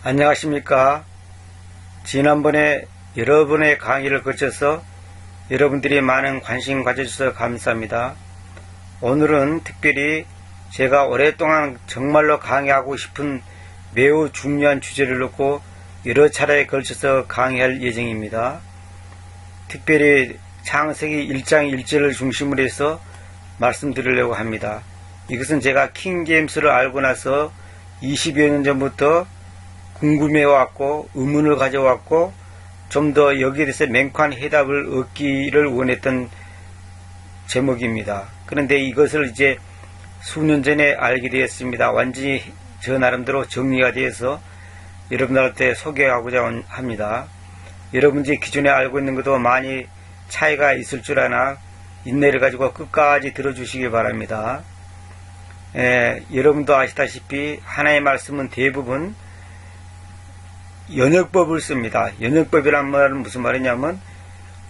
안녕하십니까. 지난번에 여러분의 강의를 거쳐서 여러분들이 많은 관심 가져주셔서 감사합니다. 오늘은 특별히 제가 오랫동안 정말로 강의하고 싶은 매우 중요한 주제를 놓고 여러 차례에 걸쳐서 강의할 예정입니다. 특별히 창세기 1장 1절을 중심으로 해서 말씀드리려고 합니다. 이것은 제가 킹제임스를 알고 나서 20여 년 전부터 궁금해왔고 의문을 가져왔고 좀 더 여기에 대해서 맹쾌한 해답을 얻기를 원했던 제목입니다. 그런데 이것을 이제 수년 전에 알게 되었습니다. 완전히 저 나름대로 정리가 되어서 여러분들한테 소개하고자 합니다. 여러분들이 기존에 알고 있는 것도 많이 차이가 있을 줄 아나 인내를 가지고 끝까지 들어주시기 바랍니다. 여러분도 아시다시피 하나님의 말씀은 대부분 연역법을 씁니다. 연역법이란 말은 무슨 말이냐면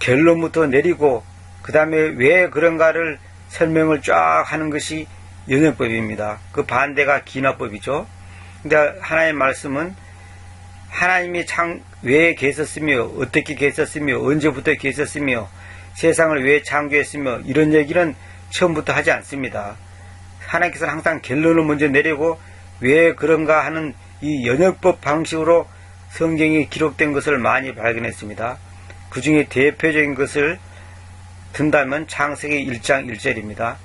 결론부터 내리고 그 다음에 왜 그런가를 설명을 쫙 하는 것이 연역법입니다. 그 반대가 기나법이죠. 근데 하나님의 말씀은 하나님이 왜 계셨으며 어떻게 계셨으며 언제부터 계셨으며 세상을 왜 창조했으며 이런 얘기는 처음부터 하지 않습니다. 하나님께서는 항상 결론을 먼저 내리고 왜 그런가 하는 이 연역법 방식으로 성경이 기록된 것을 많이 발견했습니다. 그 중에 대표적인 것을 든다면 창세기 1장 1절입니다.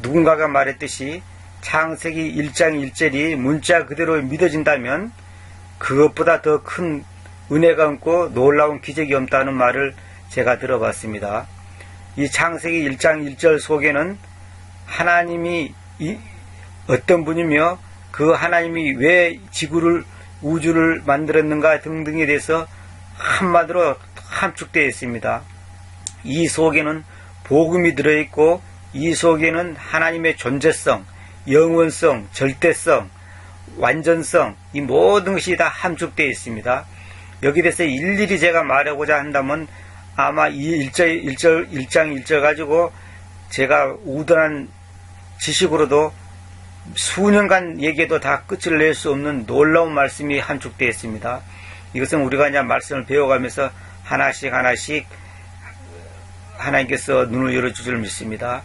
누군가가 말했듯이 창세기 1장 1절이 문자 그대로 믿어진다면 그것보다 더 큰 은혜가 없고 놀라운 기적이 없다는 말을 제가 들어봤습니다. 이 창세기 1장 1절 속에는 하나님이 어떤 분이며 그 하나님이 왜 지구를 우주를 만들었는가 등등에 대해서 한마디로 함축되어 있습니다. 이 속에는 복음이 들어있고 이 속에는 하나님의 존재성, 영원성, 절대성, 완전성 이 모든 것이 다 함축되어 있습니다. 여기에 대해서 일일이 제가 말하고자 한다면 아마 이 1장 1절 가지고 제가 우둔한 지식으로도 수년간 얘기해도 다 끝을 낼 수 없는 놀라운 말씀이 함축되어 있습니다. 이것은 우리가 그냥 말씀을 배워가면서 하나씩 하나님께서 눈을 열어줄 줄 믿습니다.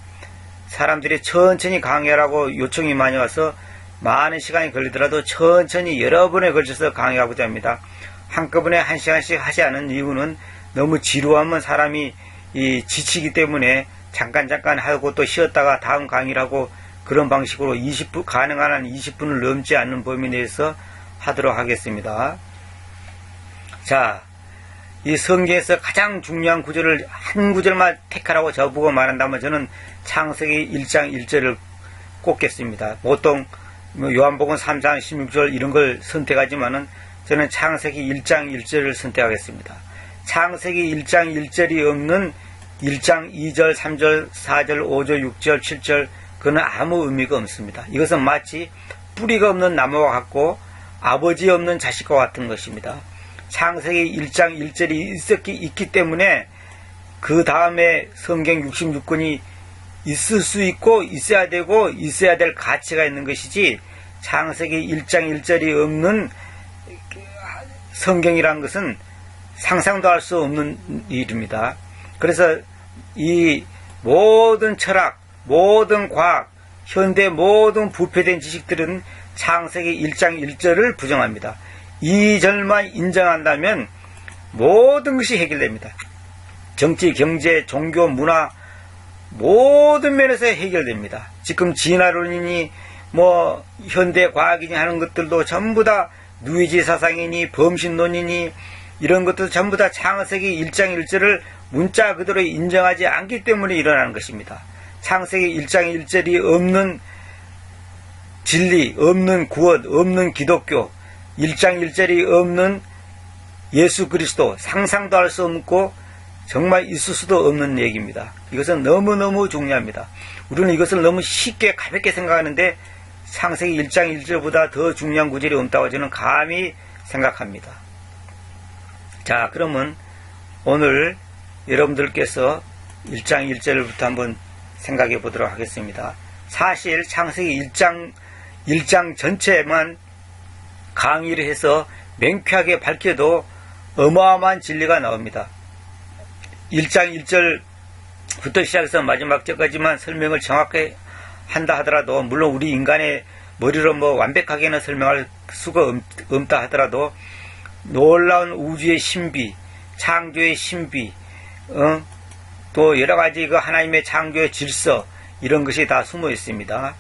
사람들이 천천히 강의하라고 요청이 많이 와서 많은 시간이 걸리더라도 천천히 여러 번에 걸쳐서 강의하고자 합니다. 한꺼번에 한 시간씩 하지 않은 이유는 너무 지루하면 사람이 지치기 때문에 잠깐 하고 또 쉬었다가 다음 강의를 하고 그런 방식으로 가능한 한 20분을 넘지 않는 범위 내에서 하도록 하겠습니다. 자, 이 성경에서 가장 중요한 구절을 한 구절만 택하라고 저보고 말한다면 저는 창세기 1장 1절을 꼽겠습니다. 보통 요한복음 3장 16절 이런 걸 선택하지만은 저는 창세기 1장 1절을 선택하겠습니다. 창세기 1장 1절이 없는 1장 2절, 3절, 4절, 5절, 6절, 7절 그는 아무 의미가 없습니다. 이것은 마치 뿌리가 없는 나무와 같고 아버지 없는 자식과 같은 것입니다. 창세기 1장 1절이 있기 때문에 그 다음에 성경 66권이 있을 수 있고 있어야 되고 있어야 될 가치가 있는 것이지 창세기 1장 1절이 없는 성경이라는 것은 상상도 할 수 없는 일입니다. 그래서 이 모든 철학, 모든 과학, 현대 모든 부패된 지식들은 창세기 1장 1절을 부정합니다. 2절만 인정한다면 모든 것이 해결됩니다. 정치, 경제, 종교, 문화 모든 면에서 해결됩니다. 지금 진화론이니 현대 과학이니 하는 것들도 전부 다 누이지 사상이니 범신론이니 이런 것도 전부 다 창세기 1장 1절을 문자 그대로 인정하지 않기 때문에 일어나는 것입니다. 창세기 1장 1절이 없는 진리, 없는 구원, 없는 기독교, 1장 1절이 없는 예수 그리스도, 상상도 할 수 없고 정말 있을 수도 없는 얘기입니다. 이것은 너무너무 중요합니다. 우리는 이것을 너무 쉽게 가볍게 생각하는데 창세기 1장 1절보다 더 중요한 구절이 없다고 저는 감히 생각합니다. 자, 그러면 오늘 여러분들께서 1장 1절부터 한번 생각해 보도록 하겠습니다. 사실 창세기 1장 전체만 강의를 해서 명쾌하게 밝혀도 어마어마한 진리가 나옵니다. 1장 1절부터 시작해서 마지막 절까지만 설명을 정확하게 한다 하더라도, 물론 우리 인간의 머리로 뭐 완벽하게는 설명할 수가 없다 하더라도 놀라운 우주의 신비, 창조의 신비, 또 여러 가지 그 하나님의 창조의 질서, 이런 것이 다 숨어 있습니다.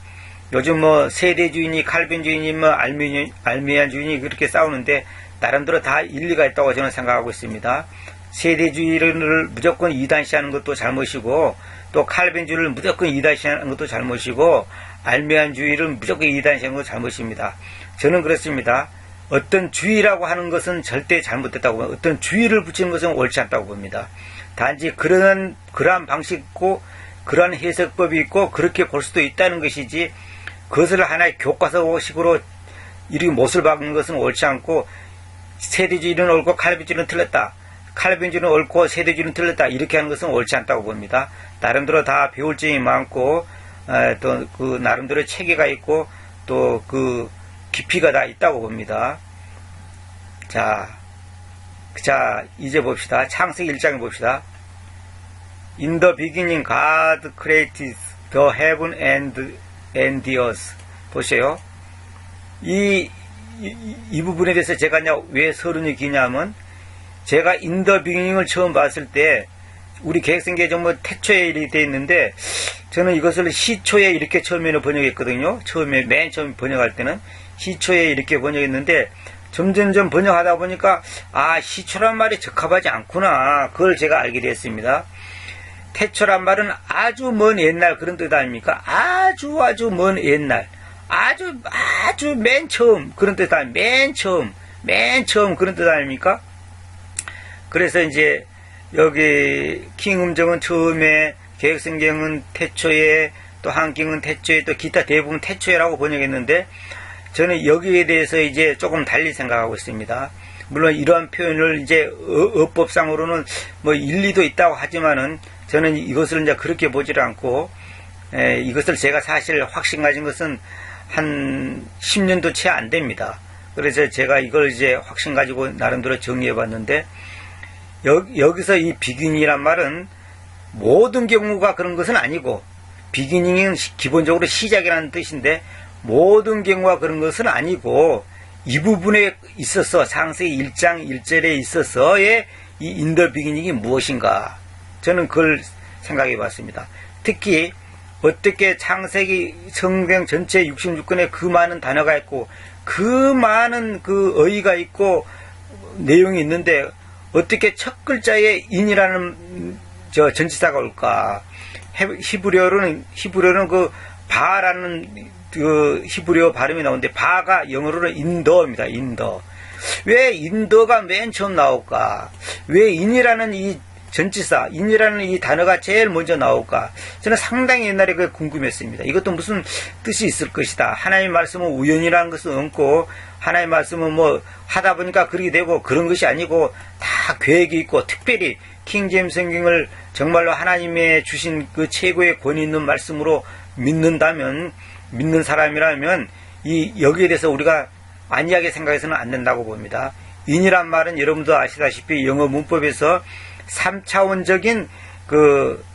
요즘 뭐 세대주의니 칼빈주의니 뭐 알미니안주의니 그렇게 싸우는데 나름대로 다 일리가 있다고 저는 생각하고 있습니다. 세대주의를 무조건 이단시하는 것도 잘못이고, 또 칼빈주의를 무조건 이단시하는 것도 잘못이고, 알미안주의를 무조건 이단시하는 것도 잘못입니다. 저는 그렇습니다. 어떤 주의라고 하는 것은 절대 잘못됐다고 봅니다. 어떤 주의를 붙이는 것은 옳지 않다고 봅니다. 단지 그러한 방식이 있고 그러한 해석법이 있고 그렇게 볼 수도 있다는 것이지, 그것을 하나의 교과서식으로 이렇게 못을 박는 것은 옳지 않고, 세대주의는 옳고 칼빈주의는 틀렸다, 칼빈주의는 옳고 세대주의는 틀렸다, 이렇게 하는 것은 옳지 않다고 봅니다. 나름대로 다 배울 점이 많고, 또 그 나름대로 체계가 있고, 또 그 깊이가 다 있다고 봅니다. 자, 이제 봅시다. 창세기 1장에 봅시다. In the beginning God created the heaven and the earth. 보세요. 이 부분에 대해서 제가 왜 서론이 기냐면, 제가 in the beginning을 처음 봤을 때 우리 개혁생계 전부 태초에 이렇게 되어 있는데, 저는 이것을 시초에 이렇게 처음에는 번역했거든요. 맨 처음 번역할 때는 시초에 이렇게 번역했는데, 점점점 번역하다 보니까 시초란 말이 적합하지 않구나, 그걸 제가 알게 됐습니다. 태초란 말은 아주 먼 옛날 그런 뜻 아닙니까? 아주 먼 옛날, 아주 맨 처음 그런 뜻 아닙니까? 맨 처음 그런 뜻 아닙니까? 그래서 이제 여기 킹음정은 처음에, 개혁성경은 태초에, 또 한경은 태초에, 또 기타 대부분 태초에라고 번역했는데, 저는 여기에 대해서 이제 조금 달리 생각하고 있습니다. 물론 이러한 표현을 이제 어법상으로는 뭐 일리도 있다고 하지만은, 저는 이것을 이제 그렇게 보지를 않고, 이것을 제가 사실 확신 가진 것은 한 10년도 채 안 됩니다. 그래서 제가 이걸 이제 확신 가지고 나름대로 정리해 봤는데, 여기서 이 비기닝이란 말은 모든 경우가 그런 것은 아니고, 비기닝은 기본적으로 시작이라는 뜻인데, 모든 경우가 그런 것은 아니고, 이 부분에 있어서, 창세기 1장 1절에 있어서의 이 인더 비기닝이 무엇인가, 저는 그걸 생각해 봤습니다. 특히 어떻게 창세기 성경 전체 66권에 그 많은 단어가 있고 그 많은 그 어휘가 있고 내용이 있는데, 어떻게 첫 글자에 인이라는 전치사가 올까? 히브리어로는 그 바라는 그 히브리어 발음이 나오는데, 바가 영어로는 인더입니다. 인더. 왜 인더가 맨 처음 나올까? 왜 인이라는 이 전치사, 인이라는 이 단어가 제일 먼저 나올까? 저는 상당히 옛날에 그게 궁금했습니다. 이것도 무슨 뜻이 있을 것이다. 하나님의 말씀은 우연이라는 것은 없고, 하나님의 말씀은 뭐 하다 보니까 그렇게 되고, 그런 것이 아니고 다 계획이 있고, 특별히 킹제임스 성경을 정말로 하나님의 주신 그 최고의 권위 있는 말씀으로 믿는 사람이라면 여기에 대해서 우리가 안이하게 생각해서는 안 된다고 봅니다. 인이란 말은 여러분도 아시다시피 영어 문법에서 3차원적인 그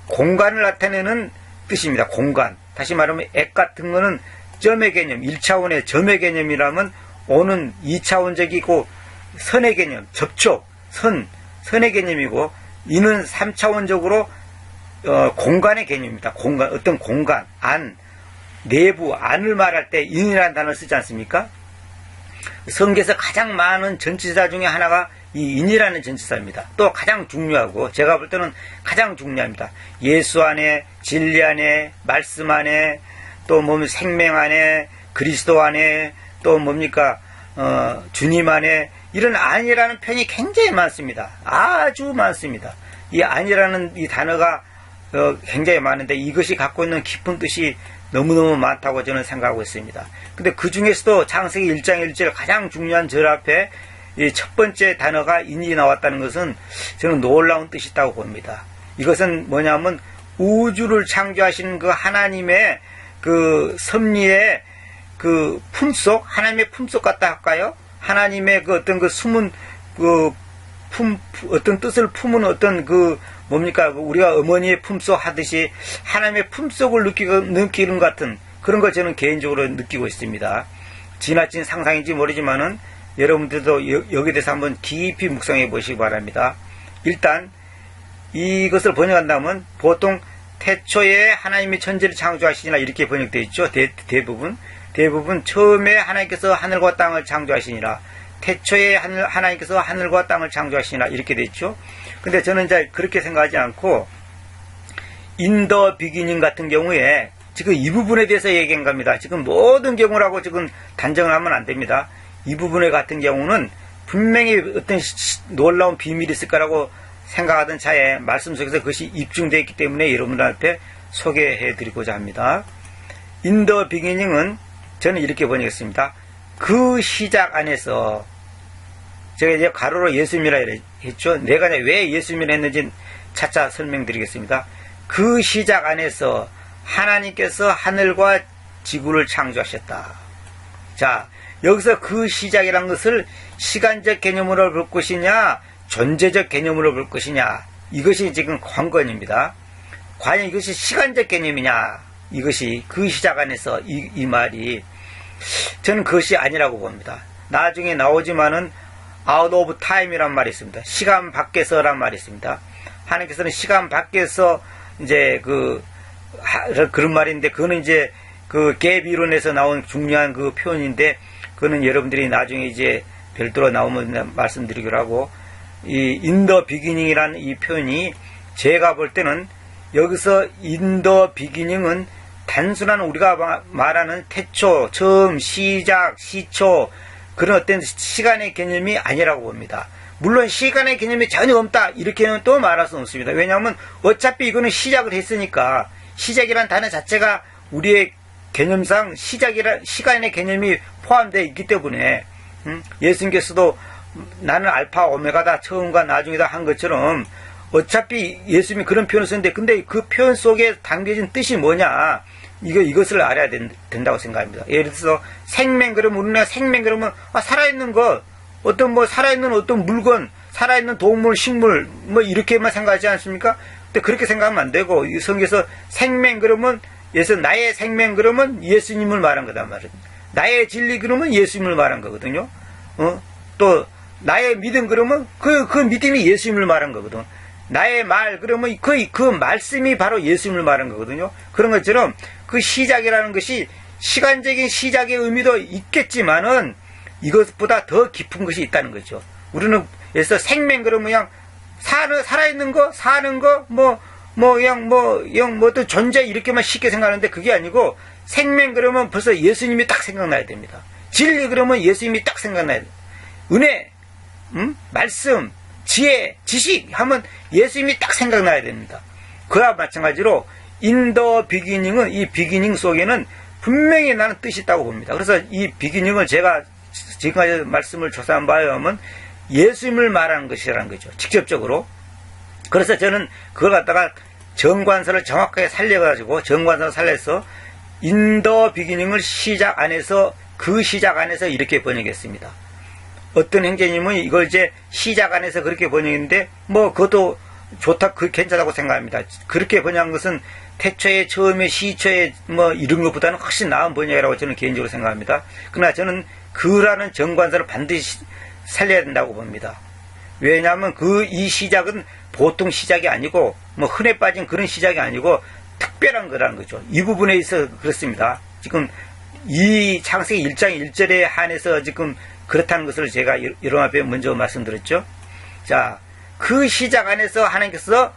공간을 나타내는 뜻입니다. 공간. 다시 말하면 액 같은 거는 점의 개념, 1차원의 점의 개념이라면, 오는 2차원적이고 선의 개념, 접촉, 선의 개념이고, 이는 3차원적으로 공간의 개념입니다. 어떤 공간, 내부, 안을 말할 때 인이라는 단어를 쓰지 않습니까? 성경에서 가장 많은 전치사 중에 하나가 이 인이라는 전치사입니다. 또 가장 중요하고, 제가 볼 때는 가장 중요합니다. 예수 안에, 진리 안에, 말씀 안에, 또 생명 안에, 그리스도 안에, 또 주님 안에, 이런 안이라는 표현이 굉장히 많습니다. 아주 많습니다. 이 안이라는 이 단어가 굉장히 많은데, 이것이 갖고 있는 깊은 뜻이 너무너무 많다고 저는 생각하고 있습니다. 근데 그 중에서도 창세기 1장 1절 가장 중요한 절 앞에 이 첫 번째 단어가 인이 나왔다는 것은 저는 놀라운 뜻이 있다고 봅니다. 이것은 뭐냐면, 우주를 창조하신 그 하나님의 그 섭리의 그 품속, 하나님의 품속 같다 할까요? 하나님의 그 어떤 그 숨은 그 어떤 뜻을 품은 어떤 그 뭡니까? 우리가 어머니의 품속 하듯이 하나님의 품속을 느끼는 것 같은 그런 걸 저는 개인적으로 느끼고 있습니다. 지나친 상상인지 모르지만은 여러분들도 여기에 대해서 한번 깊이 묵상해 보시기 바랍니다. 일단 이것을 번역한다면 보통 태초에 하나님이 천지를 창조하시니라 이렇게 번역되어 있죠. 대부분 처음에 하나님께서 하늘과 땅을 창조하시니라, 태초에 하나님께서 하늘과 땅을 창조하시니라 이렇게 되어 있죠. 근데 저는 이제 그렇게 생각하지 않고 in the beginning 같은 경우에 지금 이 부분에 대해서 얘기한 겁니다. 지금 모든 경우라고 지금 단정을 하면 안 됩니다. 이 부분에 같은 경우는 분명히 어떤 놀라운 비밀이 있을 거라고 생각하던 차에 말씀 속에서 그것이 입증되어 있기 때문에 여러분들 앞에 소개해 드리고자 합니다. in the beginning은 저는 이렇게 번역했습니다. 그 시작 안에서, 제가 이제 가로로 예수님이라 했죠. 내가 왜 예수님이라 했는지 차차 설명드리겠습니다. 그 시작 안에서 하나님께서 하늘과 지구를 창조하셨다. 자, 여기서 그 시작이란 것을 시간적 개념으로 볼 것이냐, 존재적 개념으로 볼 것이냐, 이것이 지금 관건입니다. 과연 이것이 시간적 개념이냐, 이것이 그 시작 안에서 이 말이 저는 그것이 아니라고 봅니다. 나중에 나오지만은 out of time이란 말이 있습니다. 시간 밖에서란 말이 있습니다. 하나님께서는 시간 밖에서 이제 그런 말인데, 그거는 이제 그 갭 이론에서 나온 중요한 그 표현인데, 그거는 여러분들이 나중에 이제 별도로 나오면 말씀드리기로 하고, 이 in the beginning이라는 이 표현이 제가 볼 때는 여기서 in the beginning은 단순한 우리가 말하는 태초, 처음, 시작, 시초, 그런 어떤 시간의 개념이 아니라고 봅니다. 물론 시간의 개념이 전혀 없다 이렇게는 또 말할 수 없습니다. 왜냐하면 어차피 이거는 시작을 했으니까, 시작이란 단어 자체가 우리의 개념상 시간의 개념이 포함되어 있기 때문에 예수님께서도 나는 알파 오메가다, 처음과 나중이다 한 것처럼 어차피 예수님이 그런 표현을 썼는데, 근데 그 표현 속에 담겨진 뜻이 뭐냐, 이것을 알아야 된다고 생각합니다. 예를 들어서 생명 그러면, 우리나라 생명 그러면 살아있는 것, 살아있는 어떤 물건, 살아있는 동물, 식물 이렇게만 생각하지 않습니까? 근데 그렇게 생각하면 안 되고, 이 성경에서 생명 그러면, 나의 생명 그러면 예수님을 말한 거단 말이에요. 나의 진리 그러면 예수님을 말한 거거든요. 또 나의 믿음 그러면 그 믿음이 예수님을 말한 거거든. 나의 말 그러면 그 말씀이 바로 예수님을 말한 거거든요. 그런 것처럼 그 시작이라는 것이 시간적인 시작의 의미도 있겠지만은 이것보다 더 깊은 것이 있다는 거죠. 우리는 그래서 생명 그러면 그냥 살아있는 거, 사는 거, 또 존재 이렇게만 쉽게 생각하는데, 그게 아니고 생명 그러면 벌써 예수님이 딱 생각나야 됩니다. 진리 그러면 예수님이 딱 생각나야 됩니다. 은혜, 말씀, 지혜, 지식 하면 예수님이 딱 생각나야 됩니다. 그와 마찬가지로 in the beginning은, 이 비기닝 속에는 분명히 나는 뜻이 있다고 봅니다. 그래서 이 비기닝을 제가 지금까지 말씀을 조사한 바에 의하면 예수님을 말하는 것이라는 거죠. 직접적으로. 그래서 저는 그걸 갖다가 정관사를 정확하게 살려가지고, 정관사를 살려서 in the beginning을 시작 안에서, 그 시작 안에서 이렇게 번역했습니다. 어떤 형제님은 이걸 이제 시작 안에서 그렇게 번역했는데, 그것도 좋다, 괜찮다고 생각합니다. 그렇게 번역한 것은 태초에, 처음에, 시초에 이런 것보다는 훨씬 나은 번역이라고 저는 개인적으로 생각합니다. 그러나 저는 그라는 정관사를 반드시 살려야 된다고 봅니다. 왜냐하면 이 시작은 보통 시작이 아니고, 흔해 빠진 그런 시작이 아니고 특별한 거라는 거죠. 이 부분에 있어 그렇습니다. 지금 이 창세기 1장 1절에 한해서 지금 그렇다는 것을 제가 여러분 앞에 먼저 말씀드렸죠. 자, 그 시작 안에서 하나님께서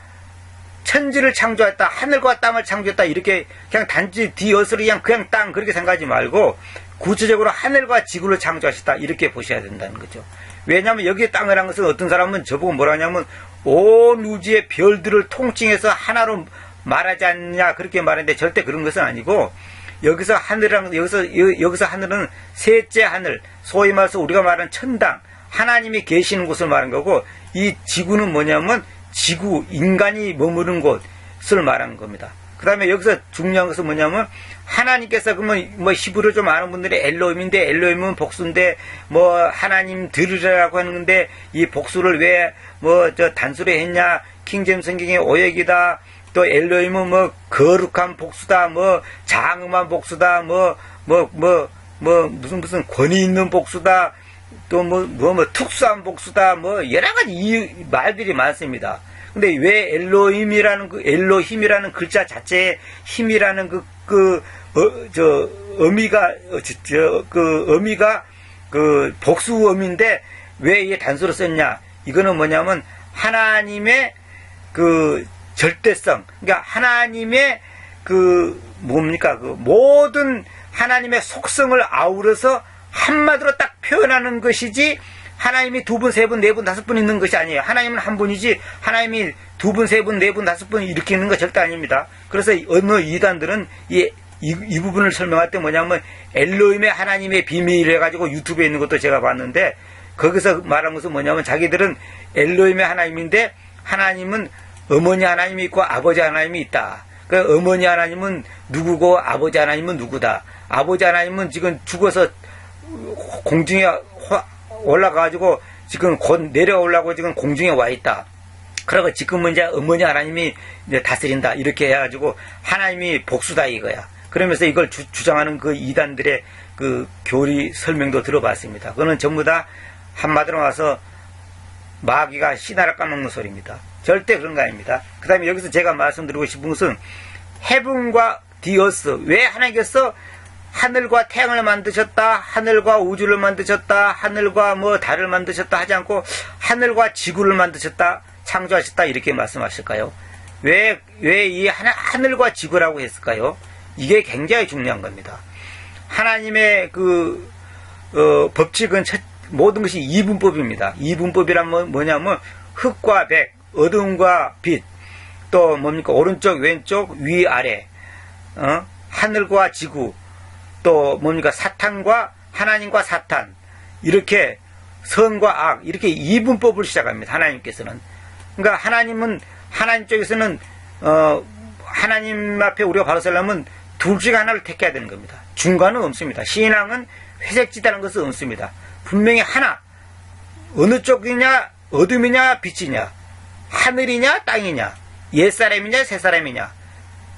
천지를 창조했다, 하늘과 땅을 창조했다, 이렇게 그냥 단지 뒤어서리 그냥 땅 그렇게 생각하지 말고 구체적으로 하늘과 지구를 창조하셨다, 이렇게 보셔야 된다는 거죠. 왜냐하면 여기에 땅을 한 것은, 어떤 사람은 저보고 뭐라 하냐면 온 우주의 별들을 통칭해서 하나로 말하지 않냐 그렇게 말하는데, 절대 그런 것은 아니고, 여기서 하늘은 셋째 하늘, 소위 말해서 우리가 말하는 천당, 하나님이 계시는 곳을 말한 거고, 이 지구는 뭐냐면 지구, 인간이 머무는 곳을 말하는 겁니다. 그 다음에 여기서 중요한 것은 뭐냐면 하나님께서 그러면 뭐 히브리 좀 아는 분들이 엘로힘인데 엘로힘은 복수인데 뭐 하나님 들으라고 하는데 이 복수를 왜 뭐 저 단수로 했냐? 킹제임스 성경의 오역이다. 또 엘로힘은 뭐 거룩한 복수다. 뭐 장엄한 복수다. 무슨 권위 있는 복수다. 또 뭐 특수한 복수다. 뭐 여러 가지 말들이 많습니다. 근데 왜 엘로힘이라는 글자 자체에 힘이라는 의미가 복수 의미인데 왜 이게 단수로 썼냐? 이거는 뭐냐면 하나님의 절대성, 그러니까 하나님의 모든 하나님의 속성을 아우러서 한마디로 딱 표현하는 것이지, 하나님이 두 분, 세 분, 네 분, 다섯 분 있는 것이 아니에요. 하나님은 한 분이지, 하나님이 두 분, 세 분, 네 분, 다섯 분 이렇게 있는 거 절대 아닙니다. 그래서 어느 이단들은 이 부분을 설명할 때 뭐냐면, 엘로힘의 하나님의 비밀 해가지고 유튜브에 있는 것도 제가 봤는데, 거기서 말한 것은 뭐냐면, 자기들은 엘로힘의 하나님인데, 하나님은 어머니 하나님이 있고 아버지 하나님이 있다. 그 어머니 하나님은 누구고 아버지 하나님은 누구다. 아버지 하나님은 지금 죽어서 공중에 올라가가지고 지금 곧 내려오려고 지금 공중에 와 있다. 그러고 지금은 이제 어머니 하나님이 이제 다스린다. 이렇게 해가지고 하나님이 복수다 이거야. 그러면서 이걸 주장하는 그 이단들의 그 교리 설명도 들어봤습니다. 그거는 전부 다 한마디로 와서 마귀가 씨나라 까먹는 소리입니다. 절대 그런 거 아닙니다. 그 다음에 여기서 제가 말씀드리고 싶은 것은 헤븐과 디어스, 왜 하나님께서 하늘과 태양을 만드셨다, 하늘과 우주를 만드셨다, 하늘과 뭐 달을 만드셨다 하지 않고 하늘과 지구를 만드셨다, 창조하셨다 이렇게 말씀하실까요? 왜 이 하늘과 지구라고 했을까요? 이게 굉장히 중요한 겁니다. 하나님의 법칙은 모든 것이 이분법입니다. 이분법이란 뭐냐면 흙과 백, 어둠과 빛, 또 뭡니까? 오른쪽, 왼쪽, 위, 아래, 하늘과 지구, 또 뭡니까? 사탄과 하나님과 사탄, 이렇게 선과 악, 이렇게 이분법을 시작합니다. 하나님께서는. 그러니까 하나님 쪽에서는 하나님 앞에 우리가 바로 서려면 둘 중에 하나를 택해야 되는 겁니다. 중간은 없습니다. 신앙은 회색지다는 것은 없습니다. 분명히 하나, 어느 쪽이냐, 어둠이냐, 빛이냐, 하늘이냐, 땅이냐, 옛사람이냐, 새사람이냐,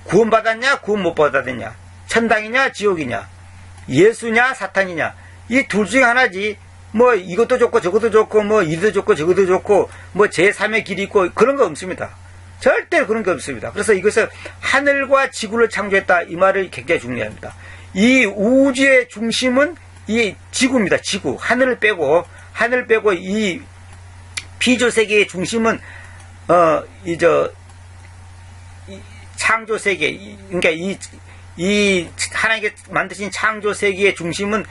구원받았냐, 구원 못 받았느냐, 천당이냐, 지옥이냐, 예수냐, 사탄이냐, 이 둘 중에 하나지. 뭐 이것도 좋고 저것도 좋고 뭐 이도 좋고 저것도 좋고 뭐 제3의 길이 있고 그런 거 없습니다. 절대 그런 거 없습니다. 그래서 이것을 하늘과 지구를 창조했다 이 말을 굉장히 중요합니다. 이 우주의 중심은 이 지구입니다. 지구. 하늘을 빼고 이 피조 세계의 중심은 이 창조 세계, 그러니까 이 하나님께 만드신 창조 세계의 중심은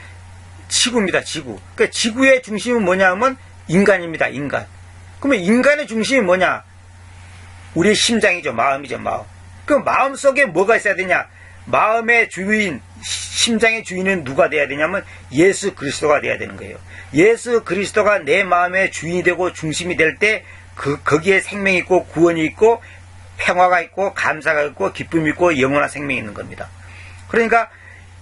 지구입니다. 지구. 그러니까 지구의 중심은 뭐냐면 인간입니다. 인간. 그러면 인간의 중심이 뭐냐? 우리의 심장이죠. 마음이죠. 마음. 그 마음 속에 뭐가 있어야 되냐? 마음의 주인, 심장의 주인은 누가 돼야 되냐면 예수 그리스도가 돼야 되는 거예요. 예수 그리스도가 내 마음의 주인이 되고 중심이 될 때 거기에 생명이 있고 구원이 있고 평화가 있고 감사가 있고 기쁨이 있고 영원한 생명이 있는 겁니다. 그러니까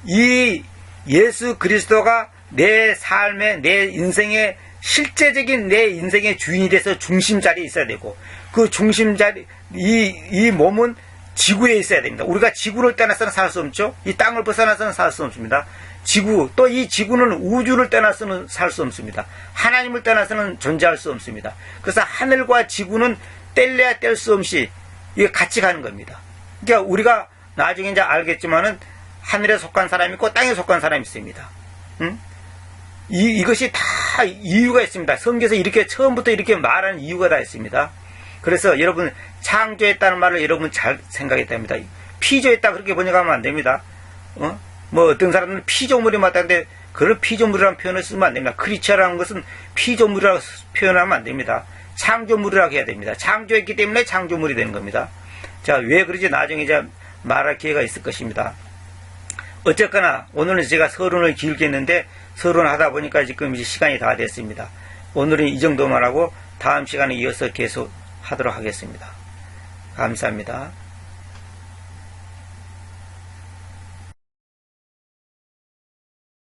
이 예수 그리스도가 내 삶의, 내 인생의 실제적인 내 인생의 주인이 돼서 중심 자리에 있어야 되고, 그 중심 자리, 이 몸은 지구에 있어야 됩니다. 우리가 지구를 떠나서는 살 수 없죠. 이 땅을 벗어나서는 살 수 없습니다. 지구, 또 이 지구는 우주를 떠나서는 살 수 없습니다. 하나님을 떠나서는 존재할 수 없습니다. 그래서 하늘과 지구는 뗄래야 뗄 수 없이 이게 같이 가는 겁니다. 그러니까 우리가 나중에 이제 알겠지만은 하늘에 속한 사람이 있고 땅에 속한 사람이 있습니다. 응? 이것이 다 이유가 있습니다. 성경에서 이렇게 처음부터 이렇게 말하는 이유가 다 있습니다. 그래서 여러분 창조했다는 말을 여러분 잘 생각해야 됩니다. 피조했다 그렇게 번역하면 안 됩니다. 뭐 어떤 사람은 피조물이 맞다는데 그런 피조물이라는 표현을 쓰면 안 됩니다. 크리처라는 것은 피조물이라고 표현하면 안 됩니다. 창조물이라고 해야 됩니다. 창조했기 때문에 창조물이 되는 겁니다. 자, 왜 그러지 나중에 이제 말할 기회가 있을 것입니다. 어쨌거나 오늘은 제가 서론을 길게 했는데 서론하다 보니까 지금 이제 시간이 다 됐습니다. 오늘은 이 정도만 하고 다음 시간에 이어서 계속 하도록 하겠습니다. 감사합니다.